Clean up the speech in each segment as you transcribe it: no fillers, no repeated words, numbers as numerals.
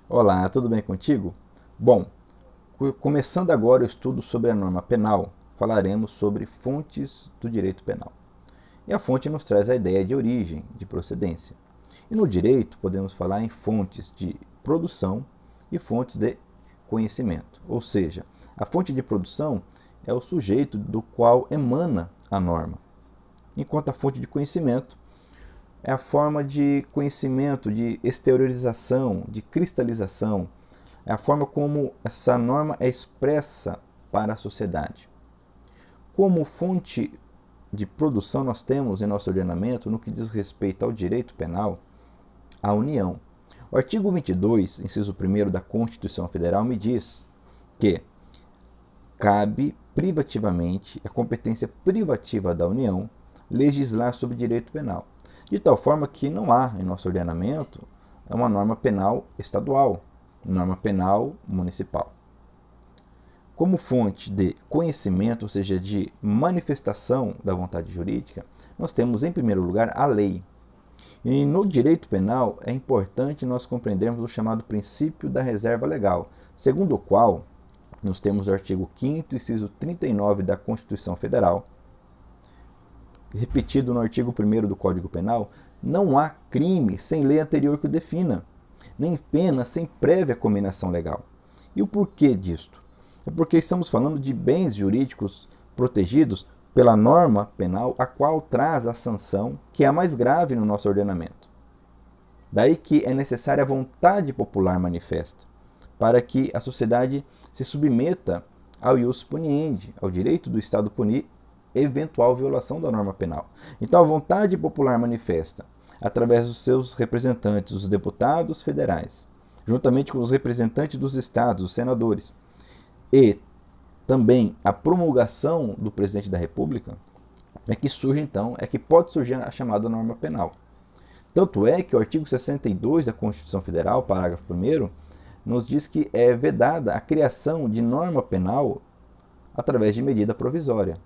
Olá, tudo bem contigo? Bom, começando agora o estudo sobre a norma penal, falaremos sobre fontes do direito penal. E a fonte nos traz a ideia de origem, de procedência. E no direito, podemos falar em fontes de produção e fontes de conhecimento. Ou seja, a fonte de produção é o sujeito do qual emana a norma, enquanto a fonte de conhecimento é a forma de conhecimento, de exteriorização, de cristalização, é a forma como essa norma é expressa para a sociedade. Como fonte de produção, nós temos em nosso ordenamento, no que diz respeito ao direito penal, a União. O artigo 22, inciso 1º da Constituição Federal, me diz que cabe privativamente, a competência privativa da União, legislar sobre direito penal. De tal forma que não há em nosso ordenamento uma norma penal estadual, norma penal municipal. Como fonte de conhecimento, ou seja, de manifestação da vontade jurídica, nós temos em primeiro lugar a lei. E no direito penal é importante nós compreendermos o chamado princípio da reserva legal, segundo o qual nós temos o artigo 5º, inciso 39 da Constituição Federal, repetido no artigo 1º do Código Penal, não há crime sem lei anterior que o defina, nem pena sem prévia cominação legal. E o porquê disto? É porque estamos falando de bens jurídicos protegidos pela norma penal, a qual traz a sanção que é a mais grave no nosso ordenamento. Daí que é necessária a vontade popular manifesta, para que a sociedade se submeta ao ius puniendi, ao direito do Estado punir eventual violação da norma penal. Então, a vontade popular manifesta, através dos seus representantes, os deputados federais, juntamente com os representantes dos estados, os senadores, e também a promulgação do presidente da República, é que surge então, é que pode surgir a chamada norma penal. Tanto é que o artigo 62 da Constituição Federal, parágrafo 1º, nos diz que é vedada a criação de norma penal através de medida provisória.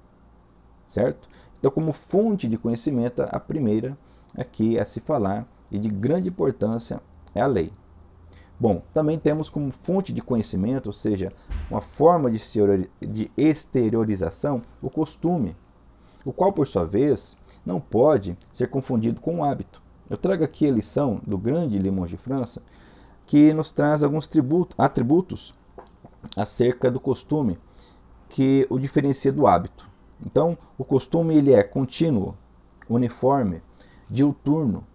Certo? Então, como fonte de conhecimento, a primeira aqui a se falar e de grande importância é a lei. Bom, também temos como fonte de conhecimento, ou seja, uma forma de exteriorização, o costume, o qual, por sua vez, não pode ser confundido com o hábito. Eu trago aqui a lição do grande Limões de França, que nos traz alguns atributos acerca do costume que o diferencia do hábito. Então, o costume ele é contínuo, uniforme, diuturno,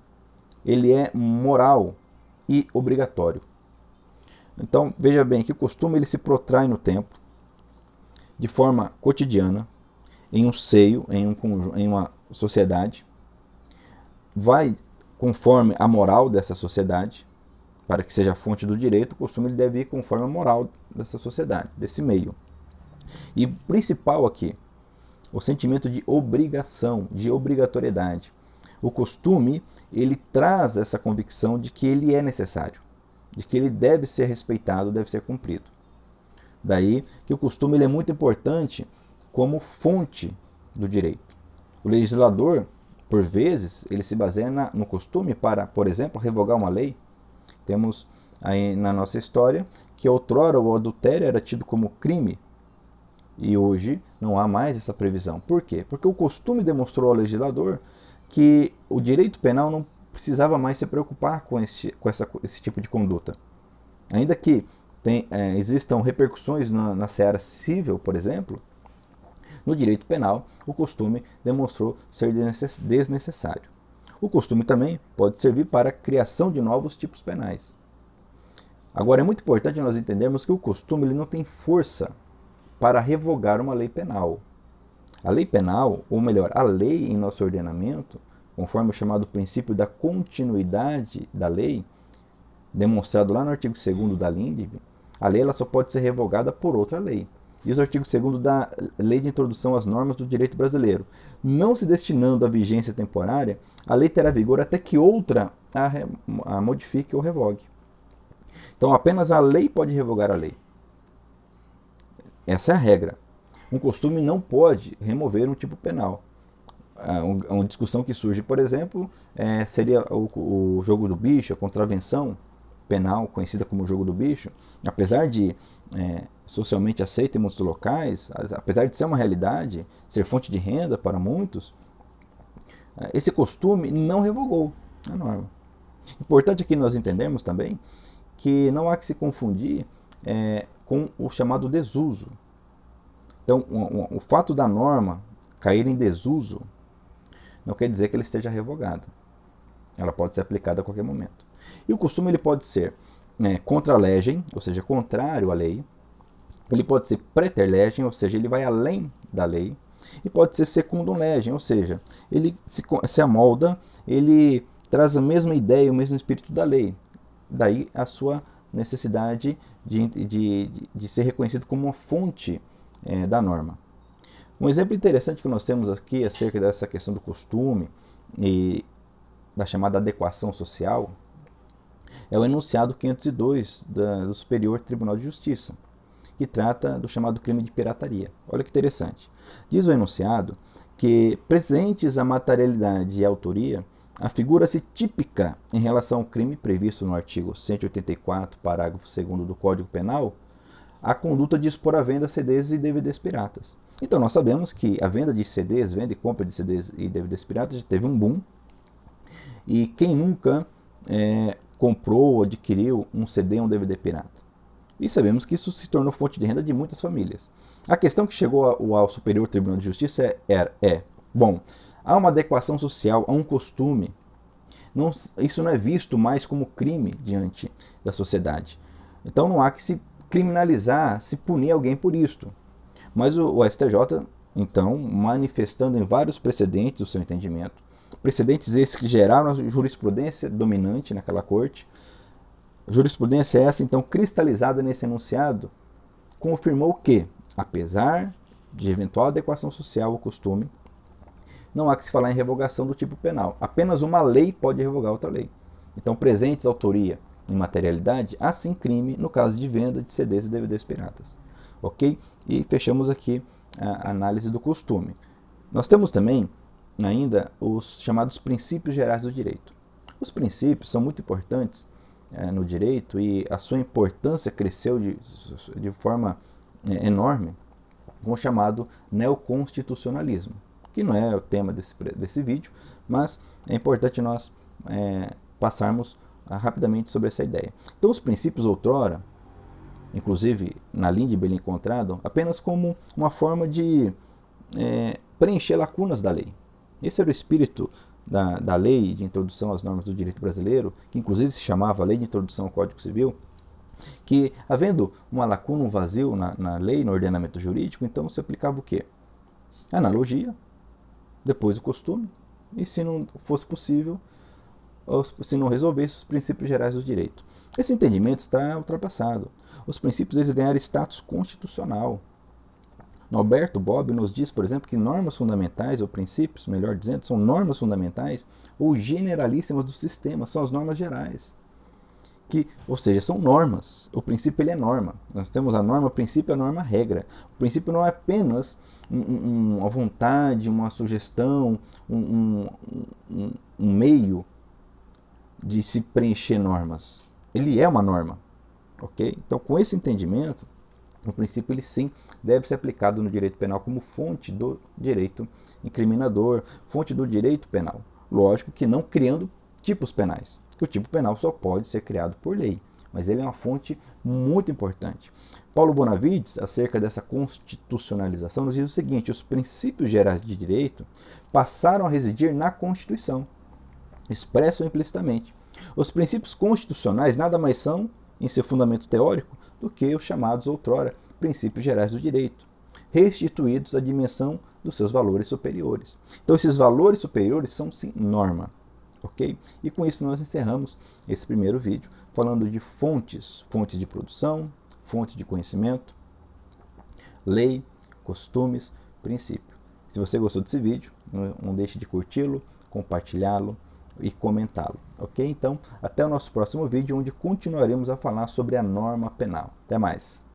ele é moral e obrigatório. Então, veja bem que o costume ele se protrai no tempo, de forma cotidiana, em um seio, em uma sociedade, vai conforme a moral dessa sociedade, para que seja a fonte do direito, o costume ele deve ir conforme a moral dessa sociedade, desse meio. E o principal aqui, o sentimento de obrigação, de obrigatoriedade. O costume, ele traz essa convicção de que ele é necessário, de que ele deve ser respeitado, deve ser cumprido. Daí que o costume ele é muito importante como fonte do direito. O legislador, por vezes, ele se baseia no costume para, por exemplo, revogar uma lei. Temos aí na nossa história que outrora o adultério era tido como crime, e hoje não há mais essa previsão. Por quê? Porque o costume demonstrou ao legislador que o direito penal não precisava mais se preocupar com esse tipo de conduta. Ainda que existam repercussões na seara civil, por exemplo, no direito penal, o costume demonstrou ser desnecessário. O costume também pode servir para a criação de novos tipos penais. Agora, é muito importante nós entendermos que o costume ele não tem força para revogar uma lei penal. A lei penal, ou melhor, a lei em nosso ordenamento, conforme o chamado princípio da continuidade da lei, demonstrado lá no artigo 2º da LINDB, a lei ela só pode ser revogada por outra lei. Diz o artigo 2º da Lei de Introdução às Normas do Direito Brasileiro. Não se destinando à vigência temporária, a lei terá vigor até que outra a modifique ou revogue. Então, apenas a lei pode revogar a lei. Essa é a regra. Um costume não pode remover um tipo penal. Uma discussão que surge, por exemplo, seria o jogo do bicho, a contravenção. penal, conhecida como jogo do bicho, apesar de socialmente aceita em muitos locais, apesar de ser uma realidade, ser fonte de renda para muitos, esse costume não revogou a norma. Importante aqui nós entendermos também que não há que se confundir com o chamado desuso. Então, o fato da norma cair em desuso não quer dizer que ela esteja revogada. Ela pode ser aplicada a qualquer momento. E o costume ele pode ser contra legem, ou seja, contrário à lei. Ele pode ser preter legem, ou seja, ele vai além da lei. E pode ser secundum legem, ou seja, ele se amolda, ele traz a mesma ideia, o mesmo espírito da lei. Daí a sua necessidade de ser reconhecido como uma fonte da norma. Um exemplo interessante que nós temos aqui acerca dessa questão do costume e da chamada adequação social é o enunciado 502 do Superior Tribunal de Justiça, que trata do chamado crime de pirataria. Olha que interessante. Diz o enunciado que, presentes a materialidade e a autoria, a figura-se típica em relação ao crime previsto no artigo 184, parágrafo 2º do Código Penal, a conduta de expor à venda CDs e DVDs piratas. Então nós sabemos que a venda de CDs, venda e compra de CDs e DVDs piratas já teve um boom, e quem nunca comprou ou adquiriu um CD ou um DVD pirata? E sabemos que isso se tornou fonte de renda de muitas famílias. A questão que chegou ao Superior Tribunal de Justiça bom, há uma adequação social, há um costume. Isso não é visto mais como crime diante da sociedade. Então não há que se criminalizar, se punir alguém por isto. Mas o STJ, então, manifestando em vários precedentes o seu entendimento, precedentes esses que geraram a jurisprudência dominante naquela corte, jurisprudência essa, então, cristalizada nesse enunciado, confirmou que, apesar de eventual adequação social ao costume, não há que se falar em revogação do tipo penal. Apenas uma lei pode revogar outra lei. Então, presentes autoria e materialidade, há sim crime no caso de venda de CDs e DVDs piratas. Ok? E fechamos aqui a análise do costume. Nós temos também ainda os chamados princípios gerais do direito. Os princípios são muito importantes no direito e a sua importância cresceu de forma enorme com o chamado neoconstitucionalismo, que não é o tema desse vídeo, mas é importante nós passarmos rapidamente sobre essa ideia. Então os princípios outrora, inclusive na linha de Belém encontrado, apenas como uma forma de preencher lacunas da lei. Esse era o espírito da lei de introdução às normas do direito brasileiro, que inclusive se chamava Lei de Introdução ao Código Civil, que, havendo uma lacuna, um vazio na lei, no ordenamento jurídico, então se aplicava o quê? Analogia, depois o costume, e se não fosse possível, se não resolvesse, os princípios gerais do direito. Esse entendimento está ultrapassado. Os princípios eles ganharam status constitucional. Norberto Bobbio nos diz, por exemplo, que normas fundamentais, ou princípios, melhor dizendo, são normas fundamentais ou generalíssimas do sistema, são as normas gerais. Ou seja, são normas. O princípio ele é norma. Nós temos a norma princípio e a norma regra. O princípio não é apenas uma vontade, uma sugestão, um meio de se preencher normas. Ele é uma norma. Ok? Então, com esse entendimento, o princípio ele sim deve ser aplicado no direito penal como fonte do direito incriminador, fonte do direito penal. Lógico que não criando tipos penais, que o tipo penal só pode ser criado por lei, mas ele é uma fonte muito importante. Paulo Bonavides, acerca dessa constitucionalização, nos diz o seguinte: os princípios gerais de direito passaram a residir na Constituição, expresso ou implicitamente. Os princípios constitucionais nada mais são, em seu fundamento teórico, do que os chamados outrora princípios gerais do direito, restituídos à dimensão dos seus valores superiores. Então esses valores superiores são sim norma, ok? E com isso nós encerramos esse primeiro vídeo, falando de fontes de produção, fontes de conhecimento, lei, costumes, princípio. Se você gostou desse vídeo, não deixe de curti-lo, compartilhá-lo e comentá-lo, ok? Então, até o nosso próximo vídeo, onde continuaremos a falar sobre a norma penal. Até mais!